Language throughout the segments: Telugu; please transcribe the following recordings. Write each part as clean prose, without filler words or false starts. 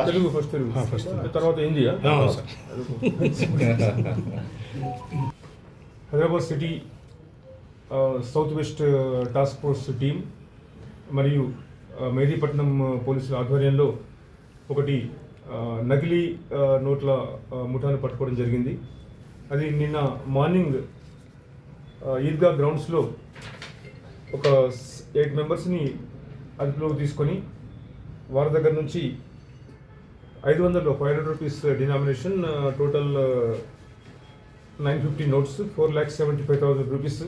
తెలుగు ఫస్ట్ తర్వాత హిందీయా? Hyderabad city south west task force team మరియు మెహదీపట్నం పోలీసుల ఆధ్వర్యంలో ఒకటి నకిలీ నోట్ల ముఠాను పట్టుకోవడం జరిగింది. అది నిన్న మార్నింగ్ ఈద్గా గ్రౌండ్స్లో ఒక 8 మెంబర్స్ని అదుపులోకి తీసుకొని వారి దగ్గర నుంచి 500 rupees denomination, total 950 notes, 4,75,000 rupees,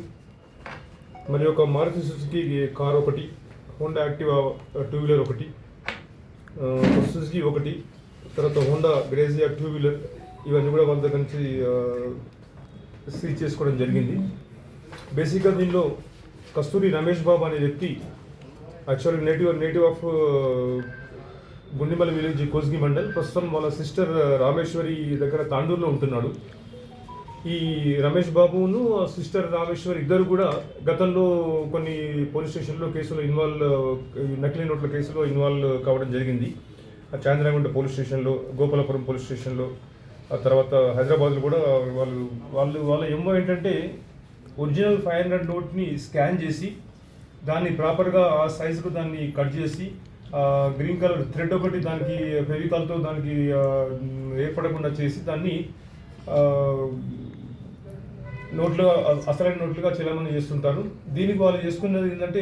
మరి ఒక మారుతి సుజుకి కార్ ఒకటి, హోండా యాక్టివా 2 వీలర్ ఒకటి, సుజుకి ఒకటి, తర్వాత హోండా గ్రేజియా 2 వీలర్, ఇవన్నీ కూడా వాళ్ళ దగ్గర నుంచి సీజ్ చేసుకోవడం జరిగింది. బేసిక్గా దీనిలో కస్తూరి రమేష్ బాబు అనే వ్యక్తి actually native of Gundimal village, Kosgi mandal. ప్రస్తుతం వాళ్ళ సిస్టర్ రామేశ్వరి దగ్గర తాండూరులో ఉంటున్నాడు. ఈ రమేష్ బాబును సిస్టర్ రామేశ్వరి ఇద్దరు కూడా గతంలో కొన్ని పోలీస్ స్టేషన్లో కేసులో నకిలీ నోట్ల కేసులో ఇన్వాల్వ్ కావడం జరిగింది. చాంద్రాగుంట పోలీస్ స్టేషన్లో, గోపాలపురం పోలీస్ స్టేషన్లో, ఆ తర్వాత హైదరాబాద్లో కూడా వాళ్ళ ఏమో ఏంటంటే ఒరిజినల్ 500 నోట్ని స్కాన్ చేసి దాన్ని ప్రాపర్గా ఆ సైజుకు దాన్ని కట్ చేసి గ్రీన్ కలర్ థ్రెడ్ ఒకటి దానికి ఫెవికాల్తో దానికి ఏర్పడకుండా చేసి దాన్ని నోట్లుగా, అసలైన నోట్లుగా చెలామణి చేస్తుంటారు. దీనికి వాళ్ళు చేసుకున్నది ఏంటంటే